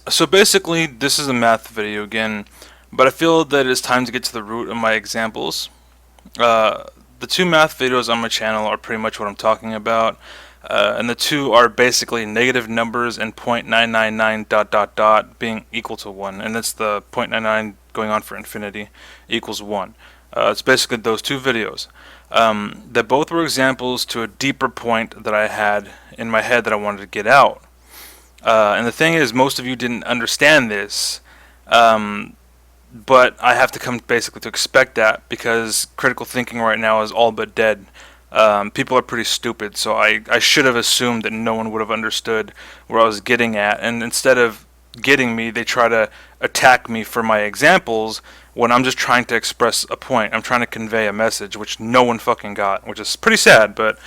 So basically, this is a math video again, but I feel that it's time to get to the root of my examples. Uh, the two math videos on my channel are pretty much what I'm talking about, and the two are basically negative numbers and 0.999 dot dot dot being equal to 1, and that's the 0.99 going on for infinity equals 1. It's basically those two videos. That both were examples to a deeper point that I had in my head that I wanted to get out. And the thing is, most of you didn't understand this, um, but I have to come basically to expect that because critical thinking right now is all but dead. People are pretty stupid, so I should have assumed that no one would have understood where I was getting at, and instead of getting me, they try to attack me for my examples when I'm just trying to express a point. I'm trying to convey a message, which no one fucking got, which is pretty sad, but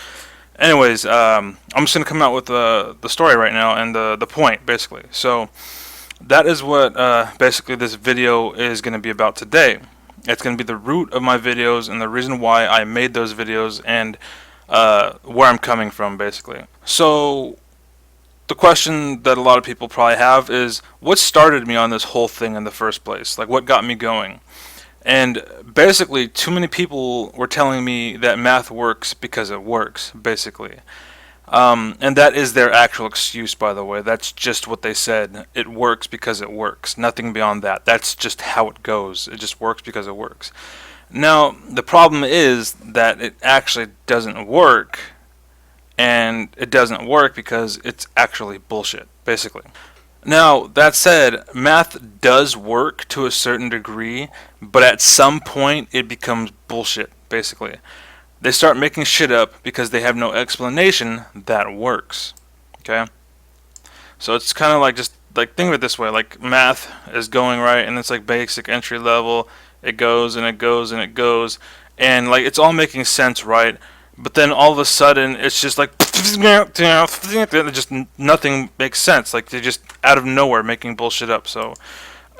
anyways, I'm just gonna come out with the story right now and the point basically. So that is what basically this video is gonna be about today. It's gonna be the root of my videos and the reason why I made those videos and where I'm coming from basically. So the question that a lot of people probably have is, what started me on this whole thing in the first place? Like, what got me going? And basically, too many people were telling me that math works because it works, basically. And that is their actual excuse, by the way. That's just what they said. It works because it works. Nothing beyond that. That's just how it goes. It just works because it works. Now, the problem is that it actually doesn't work. And it doesn't work because it's actually bullshit, basically. Now, that said, math does work to a certain degree, but at some point it becomes bullshit, basically. They start making shit up because they have no explanation that works. Okay? So it's kind of like, just like, think of it this way, like math is going right and it's like basic entry level. It goes and it goes and it goes, and like it's all making sense, right? But then all of a sudden it's just like just nothing makes sense. Like they're just out of nowhere making bullshit up. So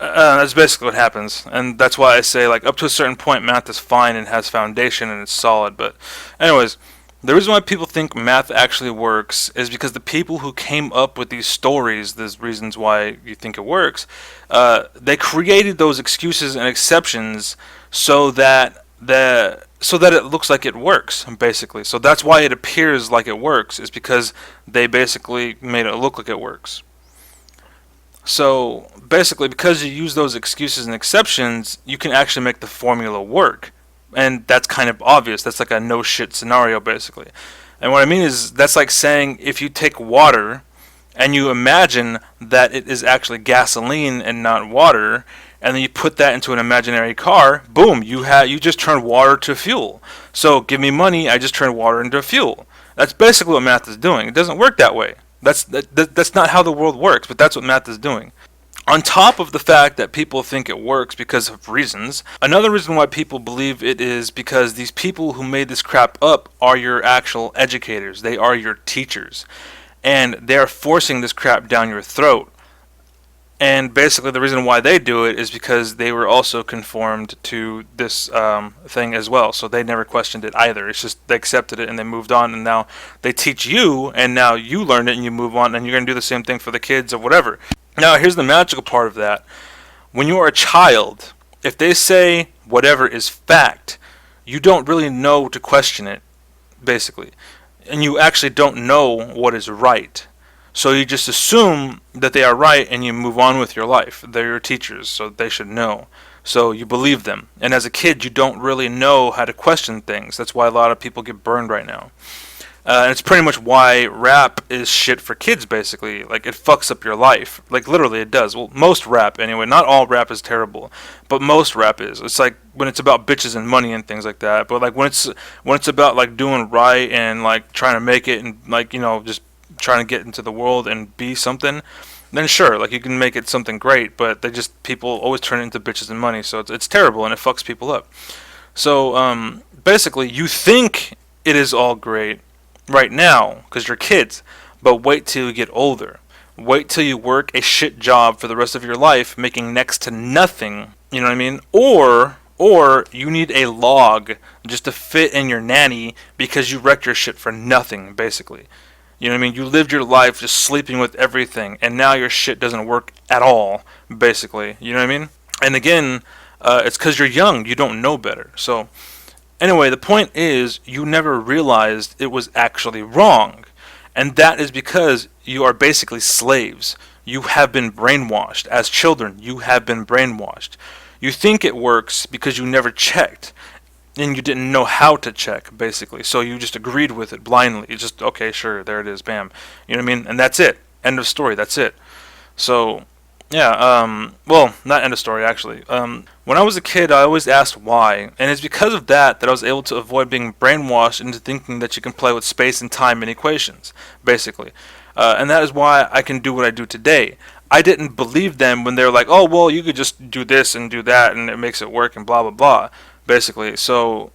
that's basically what happens, and that's why I say, like, up to a certain point math is fine and has foundation and it's solid. But anyways, the reason why people think math actually works is because the people who came up with these stories, these reasons why you think it works, they created those excuses and exceptions so that it looks like it works, basically. So that's why it appears like it works, is because they basically made it look like it works. So basically, because you use those excuses and exceptions, you can actually make the formula work. And that's kind of obvious. That's like a no shit scenario, basically. And what I mean is, that's like saying if you take water and you imagine that it is actually gasoline and not water, and then you put that into an imaginary car, boom, you just turned water to fuel. So give me money, I just turned water into fuel. That's basically what math is doing. It doesn't work that way. That's not how the world works, but that's what math is doing. On top of the fact that people think it works because of reasons, another reason why people believe it is because these people who made this crap up are your actual educators. They are your teachers. And they're forcing this crap down your throat. And basically the reason why they do it is because they were also conformed to this thing as well. So they never questioned it either. It's just they accepted it and they moved on, and now they teach you, and now you learn it and you move on, and you're going to do the same thing for the kids or whatever. Now here's the magical part of that. When you are a child, if they say whatever is fact, you don't really know to question it, basically. And you actually don't know what is right. So you just assume that they are right and you move on with your life. They're your teachers, so they should know. So you believe them. And as a kid, you don't really know how to question things. That's why a lot of people get burned right now. And it's pretty much why rap is shit for kids, basically. Like, it fucks up your life. Like, literally, it does. Well, most rap, anyway. Not all rap is terrible, but most rap is. It's like when it's about bitches and money and things like that. But like when it's about like doing right and like trying to make it and like, you know, just trying to get into the world and be something, then sure, like you can make it something great. But people always turn it into bitches and money, so it's terrible and it fucks people up. So basically, you think it is all great right now because you're kids, but wait till you get older. Wait till you work a shit job for the rest of your life making next to nothing, you know what I mean? Or you need a log just to fit in your nanny because you wrecked your shit for nothing, basically. You know what I mean? You lived your life just sleeping with everything, and now your shit doesn't work at all, basically. You know what I mean? And again, it's because you're young. You don't know better. So, anyway, the point is, you never realized it was actually wrong. And that is because you are basically slaves. You have been brainwashed. As children, you have been brainwashed. You think it works because you never checked. And you didn't know how to check, basically. So you just agreed with it blindly. You just, okay, sure, there it is, bam. You know what I mean? And that's it. End of story. That's it. So, yeah, well, not end of story, actually. When I was a kid, I always asked why, and it's because of that I was able to avoid being brainwashed into thinking that you can play with space and time in equations, basically. And that is why I can do what I do today. I didn't believe them when they were like, oh, well, you could just do this and do that, and it makes it work, and blah, blah, blah, basically. So,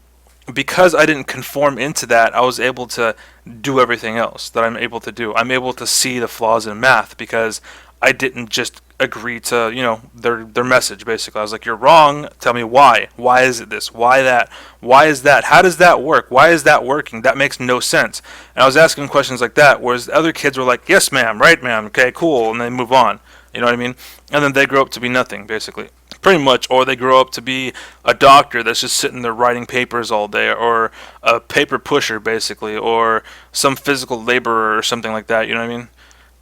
because I didn't conform into that, I was able to do everything else that I'm able to do. I'm able to see the flaws in math because I didn't just agree to, their message, basically. I was like, you're wrong, tell me why. Why is it this? Why that? Why is that? How does that work? Why is that working? That makes no sense. And I was asking questions like that, whereas the other kids were like, yes ma'am, right ma'am, okay, cool, and they move on. You know what I mean? And then they grow up to be nothing, basically. Pretty much, or they grow up to be a doctor that's just sitting there writing papers all day, or a paper pusher, basically, or some physical laborer or something like that, you know what I mean?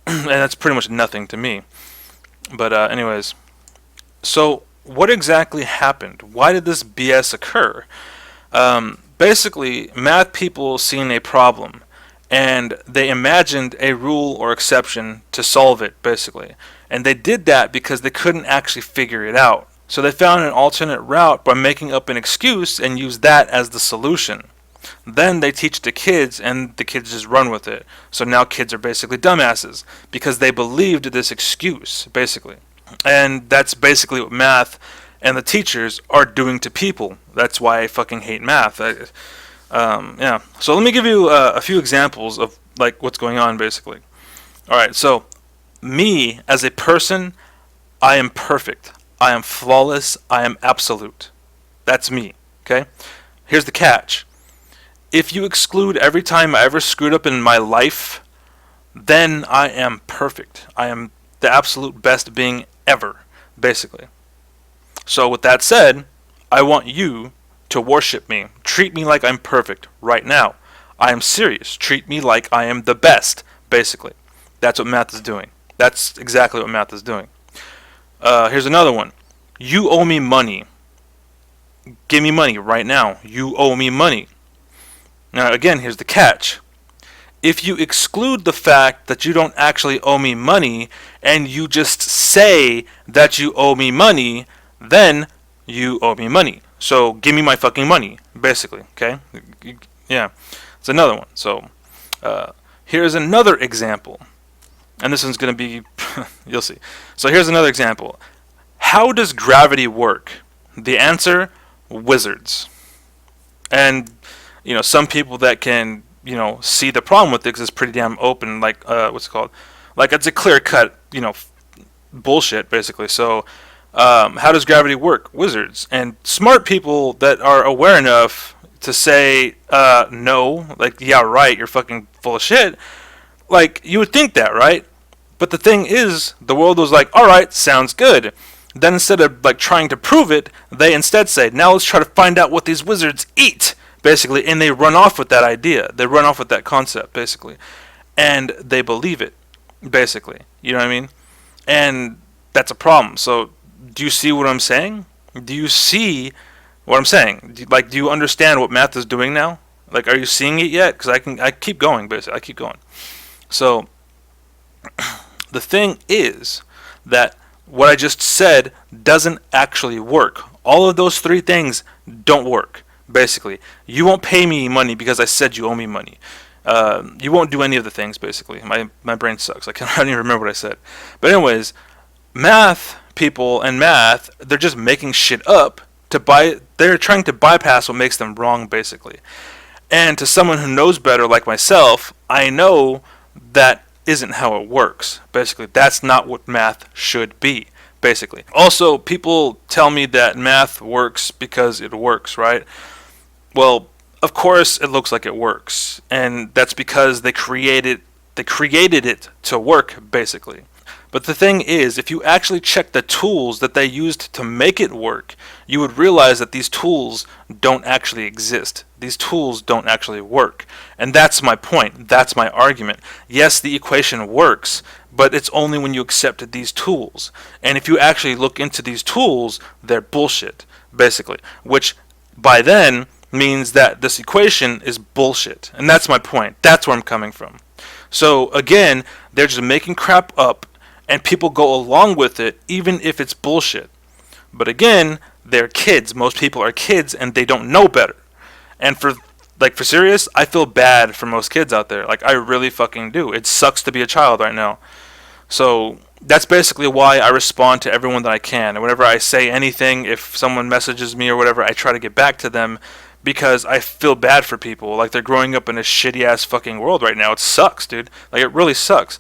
And that's pretty much nothing to me. But anyways, so what exactly happened? Why did this BS occur? Basically, math people seen a problem, and they imagined a rule or exception to solve it, basically. And they did that because they couldn't actually figure it out. So they found an alternate route by making up an excuse and used that as the solution. Then they teach the kids, and the kids just run with it. So now kids are basically dumbasses because they believed this excuse, basically. And that's basically what math and the teachers are doing to people. That's why I fucking hate math. Yeah. So let me give you a few examples of like what's going on, basically. All right. So me as a person, I am perfect. I am flawless. I am absolute. That's me. Okay. Here's the catch. If you exclude every time I ever screwed up in my life, then I am perfect. I am the absolute best being ever, basically. So with that said, I want you to worship me. Treat me like I'm perfect right now. I am serious. Treat me like I am the best, basically. That's what math is doing. That's exactly what math is doing. Here's another one. You owe me money. Give me money right now. You owe me money. Now, again, here's the catch. If you exclude the fact that you don't actually owe me money and you just say that you owe me money, then you owe me money. So give me my fucking money, basically, okay? Yeah, it's another one. So here's another example. And this one's going to be, you'll see. So here's another example. How does gravity work? The answer, wizards. And some people that can, see the problem with it because it's pretty damn open, like, what's it called? Like, it's a clear cut, bullshit, basically. So, how does gravity work? Wizards. And smart people that are aware enough to say, no, like, yeah, right, you're fucking full of shit. Like, you would think that, right? But the thing is, the world was like, alright, sounds good. Then instead of, like, trying to prove it, they instead say, now let's try to find out what these wizards eat. Basically, and they run off with that idea. They run off with that concept, basically. And they believe it, basically. You know what I mean? And that's a problem. So, do you see what I'm saying? Do you see what I'm saying? Do you understand what math is doing now? Like, are you seeing it yet? Because I keep going, basically. I keep going. So, the thing is that what I just said doesn't actually work. All of those three things don't work. Basically, you won't pay me money because I said you owe me money. You won't do any of the things, basically. My brain sucks. I don't even remember what I said. But anyways, math people and math, they're just making shit up they're trying to bypass what makes them wrong, basically. And to someone who knows better, like myself, I know that isn't how it works. Basically, that's not what math should be. Basically. Also, people tell me that math works because it works, right? Well, of course it looks like it works, and that's because they created They created it to work, basically. But the thing is, if you actually check the tools that they used to make it work, you would realize that these tools don't actually exist. These tools don't actually work. And that's my point. That's my argument. Yes, the equation works, but it's only when you accept these tools. And if you actually look into these tools, they're bullshit, basically. Which, by then, means that this equation is bullshit. And that's my point. That's where I'm coming from. So, again, they're just making crap up, and people go along with it even if it's bullshit. But again, they're kids. Most people are kids and they don't know better. And for serious, I feel bad for most kids out there. Like, I really fucking do. It sucks to be a child right now. So that's basically why I respond to everyone that I can. And whenever I say anything, if someone messages me or whatever, I try to get back to them because I feel bad for people. Like, they're growing up in a shitty ass fucking world right now. It sucks, dude. Like, it really sucks.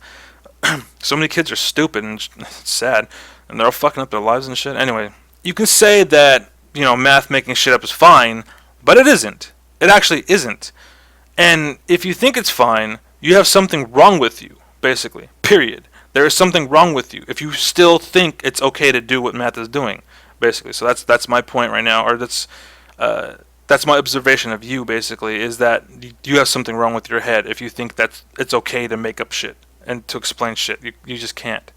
So many kids are stupid and it's sad, and they're all fucking up their lives and shit. Anyway, you can say that, math making shit up is fine, but it isn't. It actually isn't. And if you think it's fine, you have something wrong with you, basically. Period. There is something wrong with you if you still think it's okay to do what math is doing, basically. So that's my point right now, or that's my observation of you, basically, is that you have something wrong with your head if you think that it's okay to make up shit and to explain shit. You just can't.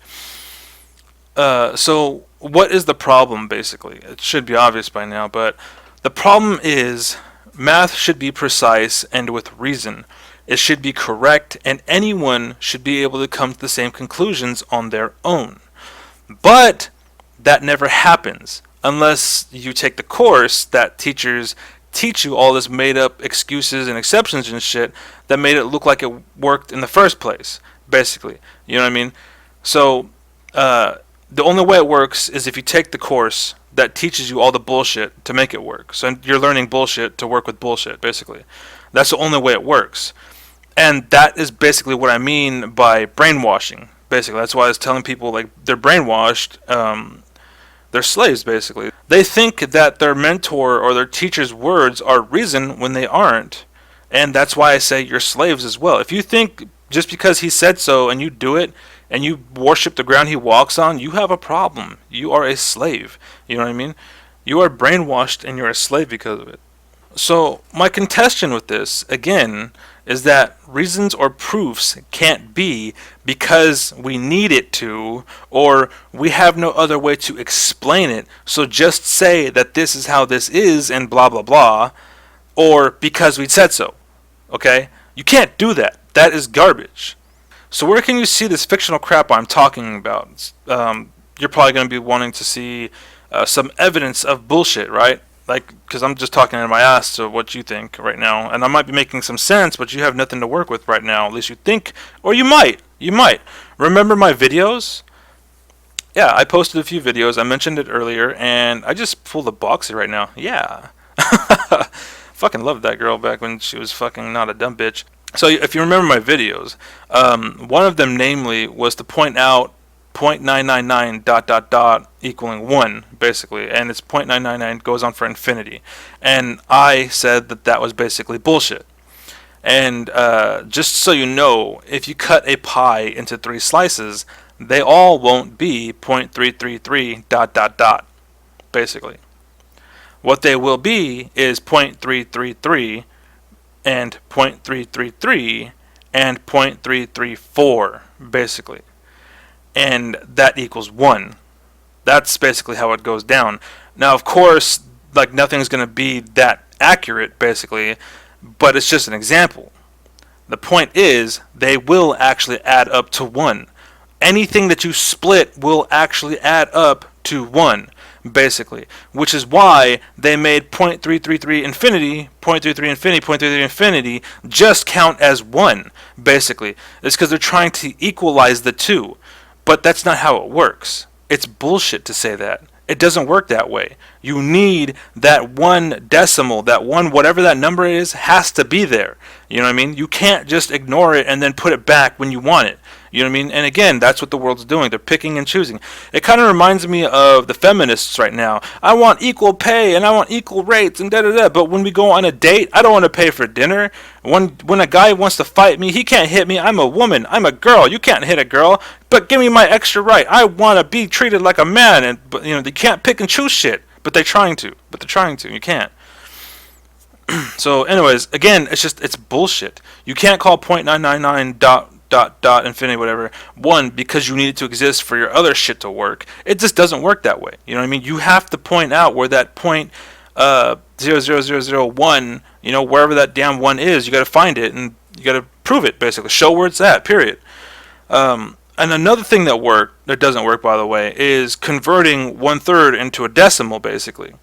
So what is the problem, basically? It should be obvious by now, but the problem is math should be precise and with reason. It should be correct, and anyone should be able to come to the same conclusions on their own. But that never happens unless you take the course that teachers teach you all this made up excuses and exceptions and shit that made it look like it worked in the first place, basically. You know what I mean? So the only way it works is if you take the course that teaches you all the bullshit to make it work. So you're learning bullshit to work with bullshit, basically. That's the only way it works. And that is basically what I mean by brainwashing, basically. That's why I was telling people, like, they're brainwashed. They're slaves, basically. They think that their mentor or their teacher's words are reason when they aren't. And that's why I say you're slaves as well. If you think just because he said so and you do it and you worship the ground he walks on, you have a problem. You are a slave. You know what I mean? You are brainwashed and you're a slave because of it. So my contention with this, again, is that reasons or proofs can't be because we need it to, or we have no other way to explain it, so just say that this is how this is and blah blah blah, or because we said so. Okay? You can't do that. That is garbage. So where can you see this fictional crap I'm talking about? You're probably going to be wanting to see some evidence of bullshit, right? Like, because I'm just talking in my ass to what you think right now, and I might be making some sense, but you have nothing to work with right now. At least you think, or you might. Remember my videos? Yeah, I posted a few videos. I mentioned it earlier, and I just pulled a boxy right now. Yeah. Fucking loved that girl back when she was fucking not a dumb bitch. So if you remember my videos, one of them, namely, was to point out 0.999 ... equaling 1, basically, and it's 0.999 goes on for infinity, and I said that was basically bullshit. And just so you know, if you cut a pie into 3 slices, they all won't be 0.333 ... basically. What they will be is 0.333 and 0.333 and 0.334, basically. And that equals 1. That's basically how it goes down. Now, of course, like, nothing's going to be that accurate, basically, but it's just an example. The point is, they will actually add up to 1. Anything that you split will actually add up to 1, basically, which is why they made 0.333 infinity, 0.33 infinity, 0.33 infinity just count as 1, basically. It's because they're trying to equalize the two. But that's not how it works. It's bullshit to say that. It doesn't work that way. You need that 1 decimal, that 1 whatever that number is, has to be there. You know what I mean? You can't just ignore it and then put it back when you want it. You know what I mean? And again, that's what the world's doing. They're picking and choosing. It kind of reminds me of the feminists right now. I want equal pay and I want equal rates and da da da. But when we go on a date, I don't want to pay for dinner. When a guy wants to fight me, he can't hit me. I'm a woman. I'm a girl. You can't hit a girl. But give me my extra right. I want to be treated like a man. And but you can't pick and choose shit. But they're trying to. You can't. So, anyways, again, it's bullshit. You can't call 0.999 dot infinity whatever 1 because you need it to exist for your other shit to work. It just doesn't work that way. You know what I mean? You have to point out where that point 0.00001, wherever that damn one is, you got to find it and you got to prove it, basically. Show where it's at, period. And another thing that doesn't work, by the way, is converting 1/3 into a decimal, basically.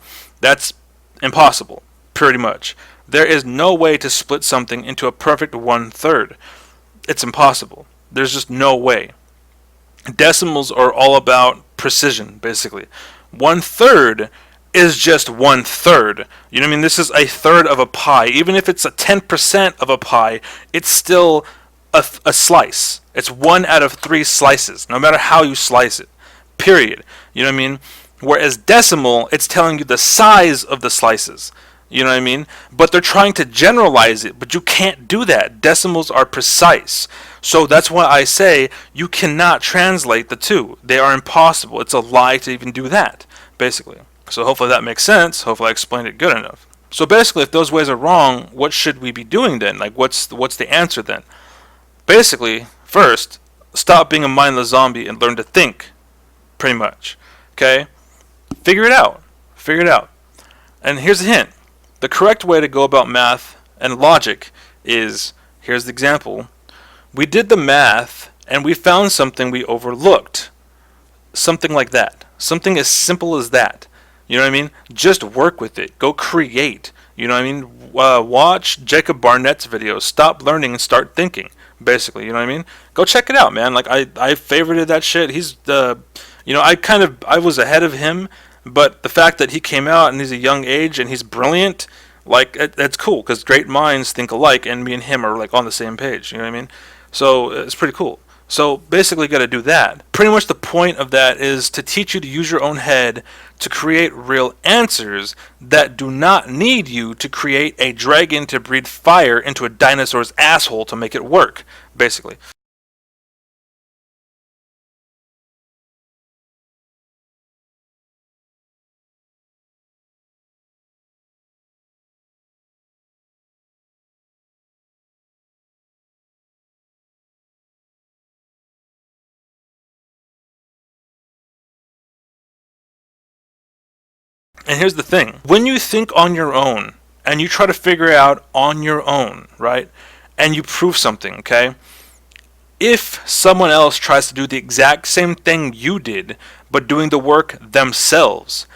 That's impossible, pretty much. There is no way to split something into a perfect 1/3. It's impossible. There's just no way. Decimals are all about precision, basically. 1/3 is just 1/3. You know what I mean? This is a third of a pie. Even if it's a 10% of a pie, it's still a slice. It's 1 out of 3 slices, no matter how you slice it. Period. You know what I mean? Whereas decimal, it's telling you the size of the slices. You know what I mean? But they're trying to generalize it, but you can't do that. Decimals are precise. So that's why I say you cannot translate the two. They are impossible. It's a lie to even do that, basically. So hopefully that makes sense. Hopefully I explained it good enough. So basically, if those ways are wrong, what should we be doing then? Like, what's the answer then? Basically, first, stop being a mindless zombie and learn to think, pretty much. Okay? Figure it out. And here's a hint. The correct way to go about math and logic is, here's the example. We did the math and we found something we overlooked. Something like that. Something as simple as that. You know what I mean? Just work with it. Go create. You know what I mean? Watch Jacob Barnett's videos. Stop learning and start thinking. Basically, you know what I mean? Go check it out, man. Like I favorited that shit. He's I was ahead of him. But the fact that he came out and he's a young age and he's brilliant, like, that's cool, because great minds think alike, and me and him are, like, on the same page, you know what I mean? So, it's pretty cool. So, basically, you got to do that. Pretty much the point of that is to teach you to use your own head to create real answers that do not need you to create a dragon to breathe fire into a dinosaur's asshole to make it work, basically. And here's the thing. When you think on your own, and you try to figure it out on your own, right? And you prove something, okay? If someone else tries to do the exact same thing you did, but doing the work themselves,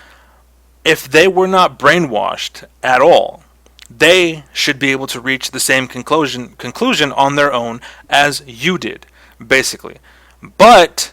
if they were not brainwashed at all, they should be able to reach the same conclusion on their own as you did, basically. But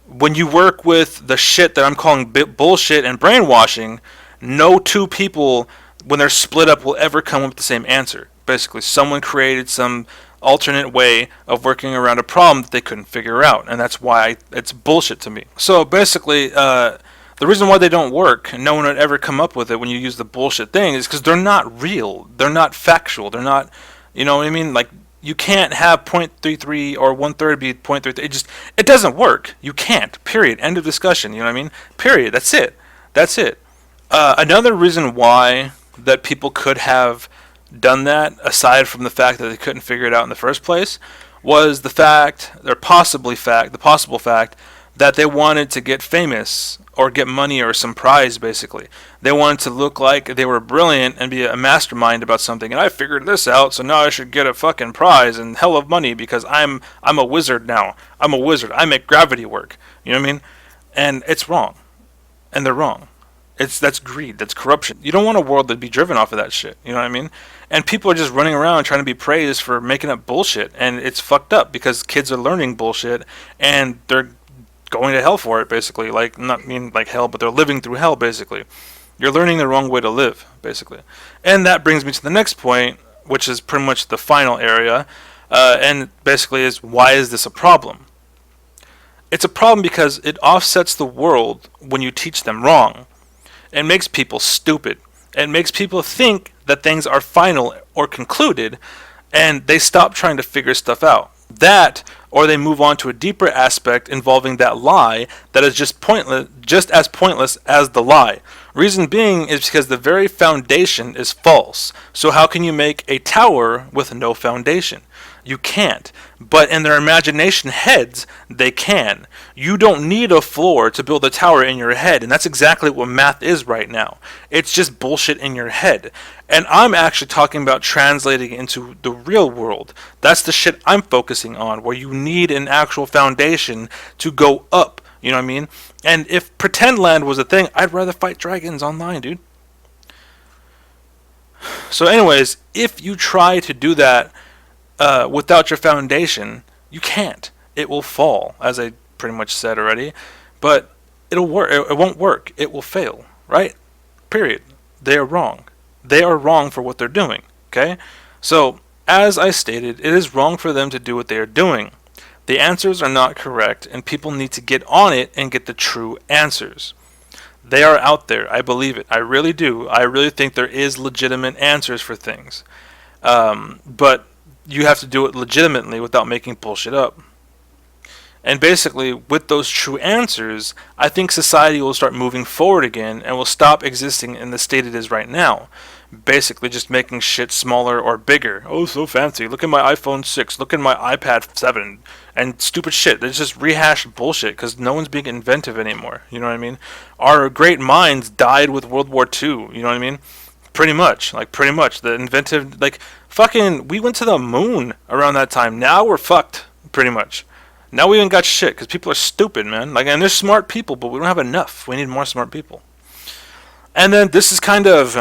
when you work with the shit that I'm calling bullshit and brainwashing, no two people, when they're split up, will ever come up with the same answer. Basically, someone created some alternate way of working around a problem that they couldn't figure out, and that's why it's bullshit to me. So basically, the reason why they don't work, and no one would ever come up with it when you use the bullshit thing, is because they're not real. They're not factual. They're not, you know what I mean? Like, you can't have 0.33 or 1/3 be 0.33. It doesn't work. You can't. Period. End of discussion. You know what I mean? Period. That's it. Another reason why that people could have done that, aside from the fact that they couldn't figure it out in the first place, was the possible fact that they wanted to get famous or get money or some prize, basically. They wanted to look like they were brilliant and be a mastermind about something. And I figured this out, so now I should get a fucking prize and hell of money because I'm a wizard now. I'm a wizard. I make gravity work. You know what I mean? And it's wrong. And they're wrong. That's greed. That's corruption. You don't want a world that'd be driven off of that shit. You know what I mean? And people are just running around trying to be praised for making up bullshit. And it's fucked up because kids are learning bullshit and they're going to hell for it, basically. Like, not mean like hell, but they're living through hell, basically. You're learning the wrong way to live, basically. And that brings me to the next point, which is pretty much the final area. and basically is, why is this a problem? It's a problem because it offsets the world when you teach them wrong. It makes people stupid. It makes people think that things are final or concluded, and they stop trying to figure stuff out. That, or they move on to a deeper aspect involving that lie that is just as pointless as the lie. Reason being is because the very foundation is false. So how can you make a tower with no foundation? You can't. But in their imagination heads, they can. You don't need a floor to build a tower in your head, and that's exactly what math is right now. It's just bullshit in your head. And I'm actually talking about translating it into the real world. That's the shit I'm focusing on, where you need an actual foundation to go up. You know what I mean? And if Pretend Land was a thing, I'd rather fight dragons online, dude. So anyways, if you try to do that without your foundation, you can't. It will fall, as I pretty much said already. But it'll work. It won't work. It will fail. Right? Period. They are wrong. They are wrong for what they're doing. Okay? So, as I stated, it is wrong for them to do what they are doing. The answers are not correct, and people need to get on it and get the true answers. They are out there. I believe it. I really do. I really think there is legitimate answers for things. But you have to do it legitimately without making bullshit up. And basically, with those true answers, I think society will start moving forward again and will stop existing in the state it is right now. Basically, just making shit smaller or bigger. Oh, so fancy. Look at my iPhone 6. Look at my iPad 7. And stupid shit. It's just rehashed bullshit because no one's being inventive anymore. You know what I mean? Our great minds died with World War II. You know what I mean? Pretty much. Like, pretty much. The inventive, like, fucking, we went to the moon around that time. Now we're fucked. Pretty much. Now we ain't got shit because people are stupid, man. Like, and there's smart people, but we don't have enough. We need more smart people. And then this is kind of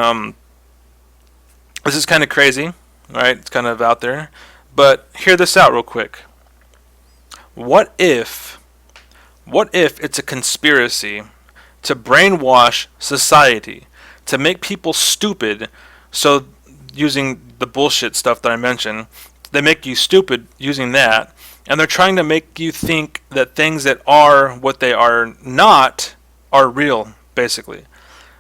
crazy, right? It's kind of out there, but hear this out real quick. What if it's a conspiracy to brainwash society, to make people stupid? So using the bullshit stuff that I mentioned, they make you stupid using that. And they're trying to make you think that things that are what they are not are real, basically.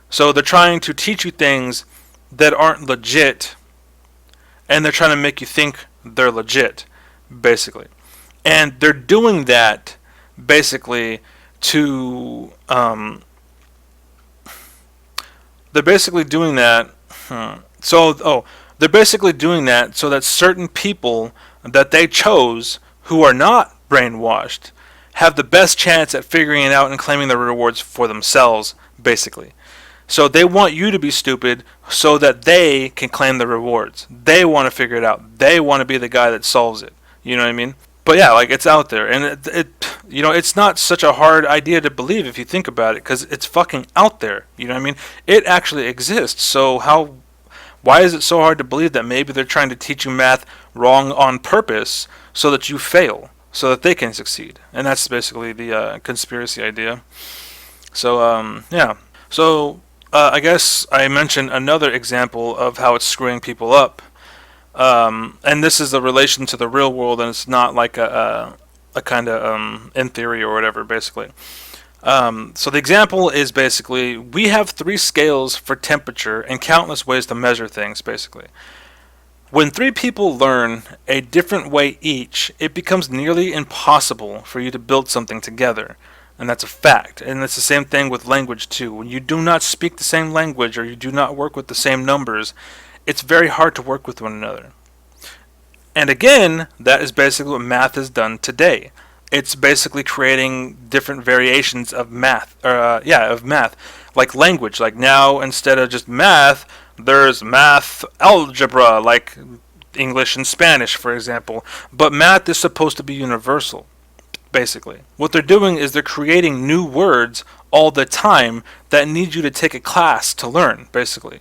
So they're trying to teach you things that aren't legit, and they're trying to make you think they're legit, basically. And they're doing that, basically, to... they're basically doing that... they're basically doing that so that certain people that they chose who are not brainwashed have the best chance at figuring it out and claiming the rewards for themselves, basically. So they want you to be stupid so that they can claim the rewards. They want to figure it out. They want to be the guy that solves it. You know what I mean? But yeah, like, it's out there, and it's not such a hard idea to believe if you think about it, because it's fucking out there. You know what I mean? It actually exists. So why is it so hard to believe that maybe they're trying to teach you math wrong on purpose so that you fail, so that they can succeed? And that's basically the conspiracy idea. So, yeah. So, I guess I mentioned another example of how it's screwing people up. And this is a relation to the real world, and it's not like a kind of in theory or whatever, basically. So the example is basically, we have 3 scales for temperature and countless ways to measure things, basically. When 3 people learn a different way each, it becomes nearly impossible for you to build something together. And that's a fact. And it's the same thing with language too. When you do not speak the same language, or you do not work with the same numbers, it's very hard to work with one another. And again, that is basically what math has done today. It's basically creating different variations of math, of math, like language. Like now, instead of just math, there's math algebra, like English and Spanish, for example. But math is supposed to be universal, basically. What they're doing is they're creating new words all the time that need you to take a class to learn, basically.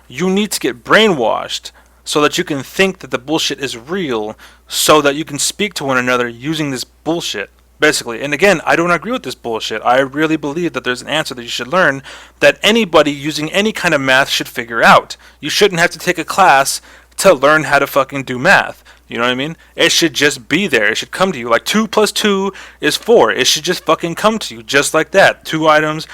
You need to get brainwashed so that you can think that the bullshit is real, so that you can speak to one another using this bullshit, basically. And again, I don't agree with this bullshit. I really believe that there's an answer that you should learn that anybody using any kind of math should figure out. You shouldn't have to take a class to learn how to fucking do math. You know what I mean? It should just be there. It should come to you. Like 2 plus 2 is 4. It should just fucking come to you just like that. 2 items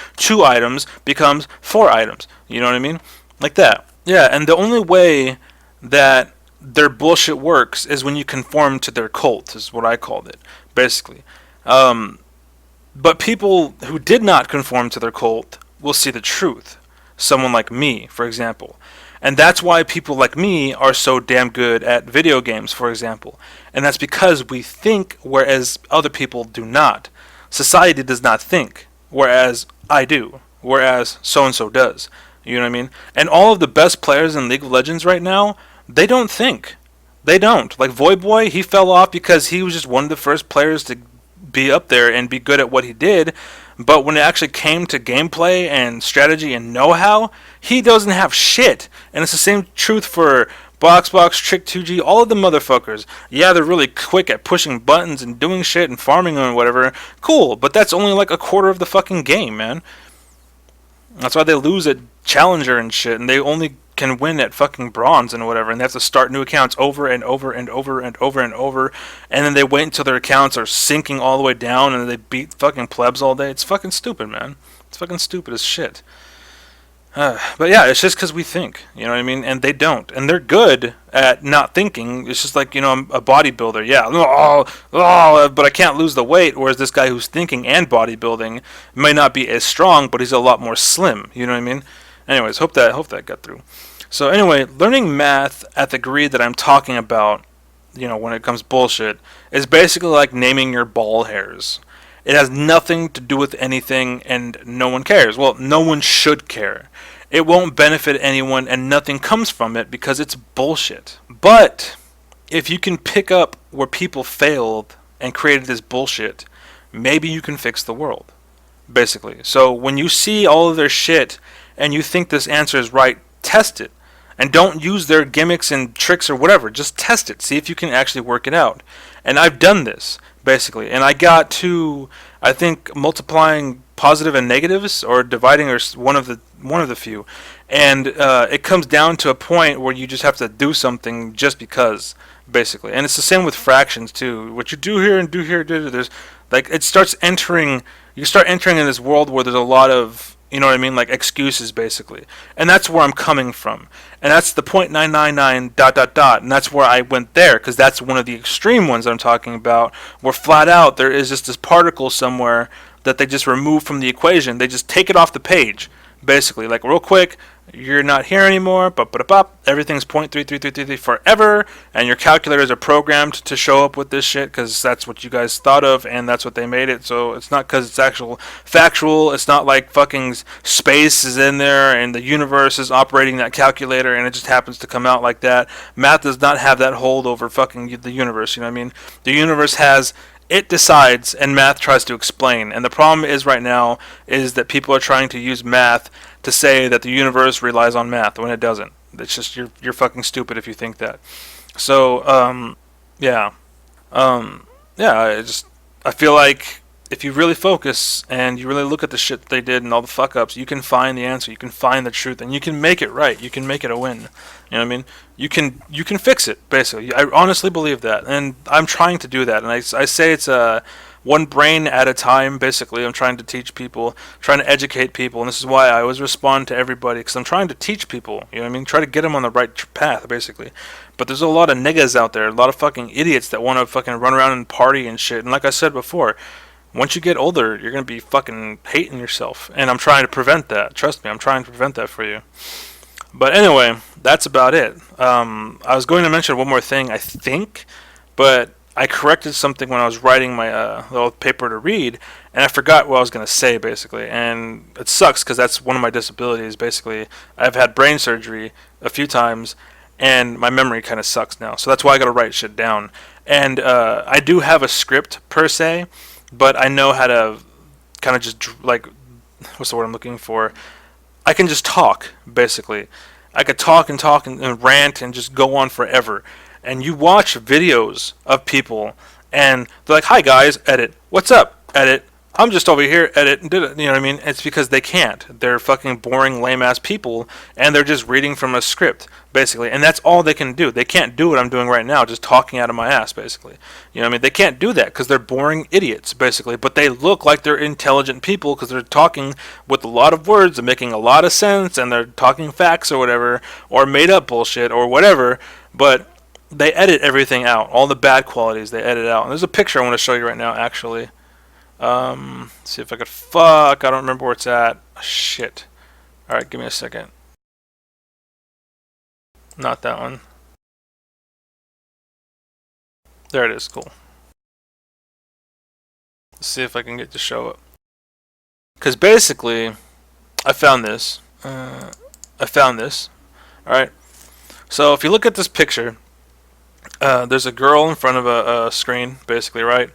becomes 4 items. You know what I mean? Like that. Yeah, and the only way that their bullshit works is when you conform to their cult, is what I called it, basically. But people who did not conform to their cult will see the truth. Someone like me, for example. And that's why people like me are so damn good at video games, for example. And that's because we think, whereas other people do not. Society does not think, whereas I do, whereas so-and-so does. You know what I mean? And all of the best players in League of Legends right now, they don't think. They don't. Like Voyboy, he fell off because he was just one of the first players to be up there and be good at what he did. But when it actually came to gameplay and strategy and know-how, he doesn't have shit. And it's the same truth for Boxbox, Trick2G, all of the motherfuckers. Yeah, they're really quick at pushing buttons and doing shit and farming and whatever. Cool, but that's only like a quarter of the fucking game, man. That's why they lose at Challenger and shit, and they only can win at fucking bronze and whatever, and they have to start new accounts over and over and over and over and over, and then they wait until their accounts are sinking all the way down, and they beat fucking plebs all day. It's fucking stupid, man. It's fucking stupid as shit. But yeah, it's just because we think, you know what I mean? And they don't. And they're good at not thinking. It's just like, you know, I'm a bodybuilder. Yeah, but I can't lose the weight. Whereas this guy who's thinking and bodybuilding may not be as strong, but he's a lot more slim. You know what I mean? Anyways, hope that got through. So anyway, learning math at the degree that I'm talking about, you know, when it comes bullshit, is basically like naming your ball hairs. It has nothing to do with anything, and no one cares. Well, no one should care. It won't benefit anyone, and nothing comes from it because it's bullshit. But if you can pick up where people failed and created this bullshit, maybe you can fix the world, basically. So when you see all of their shit and you think this answer is right, test it. And don't use their gimmicks and tricks or whatever. Just test it. See if you can actually work it out. And I've done this, basically. And I got to, I think, multiplying positive and negatives, or dividing, or one of the few. And it comes down to a point where you just have to do something just because, basically. And it's the same with fractions, too. What you do here and do here, there's, like, it starts entering, you start entering in this world where there's a lot of, you know what I mean? Like excuses, basically. And that's where I'm coming from. And that's the 0.999 ... And that's where I went there, because that's one of the extreme ones I'm talking about, where flat out there is just this particle somewhere that they just remove from the equation. They just take it off the page, basically. Like, real quick, you're not here anymore, everything's 0.3333 forever, and your calculators are programmed to show up with this shit because that's what you guys thought of, and that's what they made it. So it's not because it's actual factual. It's not like fucking space is in there and the universe is operating that calculator and it just happens to come out like that. Math does not have that hold over fucking the universe, you know what I mean? The universe has... It decides, and math tries to explain. And the problem is right now is that people are trying to use math to say that the universe relies on math when it doesn't. It's just you're fucking stupid if you think that. So yeah, I feel like if you really focus and you really look at the shit that they did and all the fuck ups, you can find the answer. You can find the truth, and you can make it right. You can make it a win. You know what I mean? You can fix it, basically. I honestly believe that, and I'm trying to do that. And I say it's one brain at a time, basically. I'm trying to teach people, trying to educate people, and this is why I always respond to everybody, because I'm trying to teach people, you know what I mean? Try to get them on the right path, basically. But there's a lot of niggas out there, a lot of fucking idiots that want to fucking run around and party and shit. And like I said before, once you get older, you're going to be fucking hating yourself. And I'm trying to prevent that. Trust me, I'm trying to prevent that for you. But anyway, that's about it. I was going to mention one more thing, I think, but I corrected something when I was writing my little paper to read, and I forgot what I was going to say, basically. And it sucks, because that's one of my disabilities, basically. I've had brain surgery a few times, and my memory kind of sucks now. So that's why I got to write shit down. And I do have a script, per se, but I know how to kind of just, like, what's the word I'm looking for? I can just talk, basically. I could talk and rant and just go on forever. And you watch videos of people, and they're like, "Hi guys, edit. What's up? Edit. I'm just over here, edit and did it. You know what I mean? It's because they can't. They're fucking boring, lame ass people, and they're just reading from a script, basically. And that's all they can do. They can't do what I'm doing right now, just talking out of my ass, basically. You know what I mean? They can't do that because they're boring idiots, basically. But they look like they're intelligent people because they're talking with a lot of words and making a lot of sense, and they're talking facts or whatever, or made up bullshit or whatever. But they edit everything out. All the bad qualities they edit out. And there's a picture I want to show you right now, actually. See if I could I don't remember where it's at. Shit. Alright, give me a second. Not that one. There it is, cool. Let's see if I can get to show it. Because basically, I found this. Alright. So if you look at this picture, there's a girl in front of a screen, basically, right?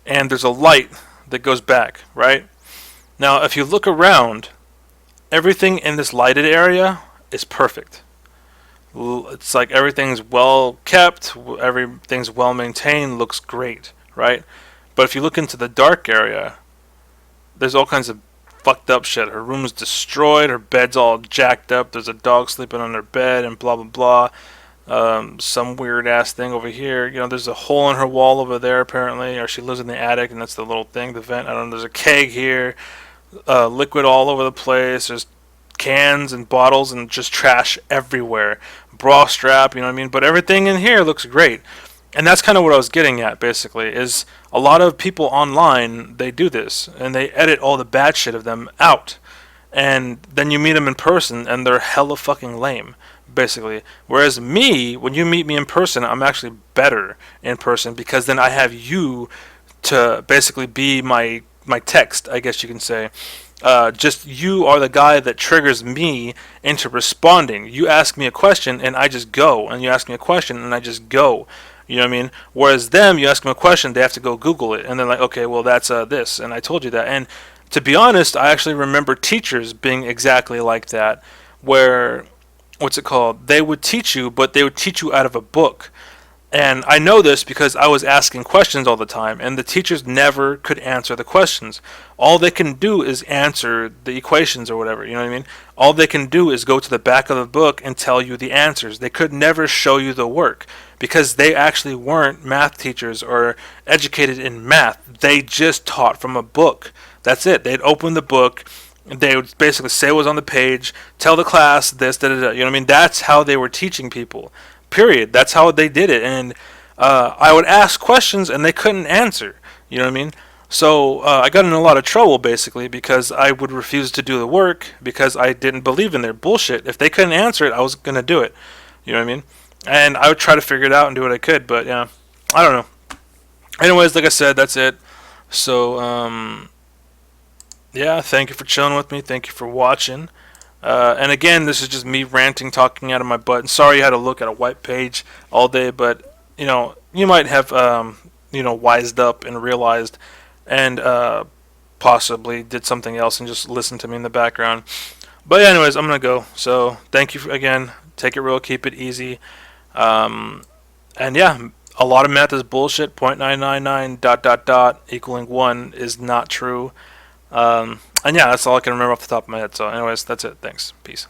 And there's a light that goes back, right? Now, if you look around, everything in this lighted area is perfect. It's like everything's well kept, everything's well maintained, looks great, right? But if you look into the dark area, there's all kinds of fucked up shit. Her room's destroyed, her bed's all jacked up, there's a dog sleeping on her bed, and blah blah blah. Some weird ass thing over here. You know, there's a hole in her wall over there apparently, or she lives in the attic, and that's the little thing, the vent. I don't know. There's a keg here, liquid all over the place. There's cans and bottles and just trash everywhere. Bra strap, you know what I mean? But everything in here looks great. And that's kind of what I was getting at, basically, is a lot of people online, they do this, and they edit all the bad shit of them out. And then you meet them in person, and they're hella fucking lame, basically. Whereas me, when you meet me in person, I'm actually better in person, because then I have you to basically be my text, I guess you can say. Just you are the guy that triggers me into responding. You ask me a question, and I just go. And you ask me a question, and I just go. You know what I mean? Whereas them, you ask them a question, they have to go Google it, and they're like, okay, well that's this, and I told you that. And to be honest, I actually remember teachers being exactly like that, where what's it called? They would teach you, but they would teach you out of a book. And I know this because I was asking questions all the time, and the teachers never could answer the questions. All they can do is answer the equations or whatever, you know what I mean? All they can do is go to the back of the book and tell you the answers. They could never show you the work because they actually weren't math teachers or educated in math. They just taught from a book. That's it. They'd open the book, they would basically say what was on the page, tell the class this, da da da. You know what I mean? That's how they were teaching people. Period. That's how they did it. And I would ask questions and they couldn't answer. You know what I mean? So I got in a lot of trouble basically because I would refuse to do the work because I didn't believe in their bullshit. If they couldn't answer it, I was gonna do it. You know what I mean? And I would try to figure it out and do what I could. But yeah, I don't know. Anyways, like I said, that's it. So yeah, thank you for chilling with me. Thank you for watching. And again, this is just me ranting, talking out of my butt. And sorry you had to look at a white page all day, but you know, you might have wised up and realized, and possibly did something else and just listened to me in the background. But yeah, anyways, I'm gonna go. So thank you again. Take it real, keep it easy. And yeah, a lot of math is bullshit. 0.999 ... equaling 1 is not true. And yeah, that's all I can remember off the top of my head. So anyways, that's it. Thanks. Peace.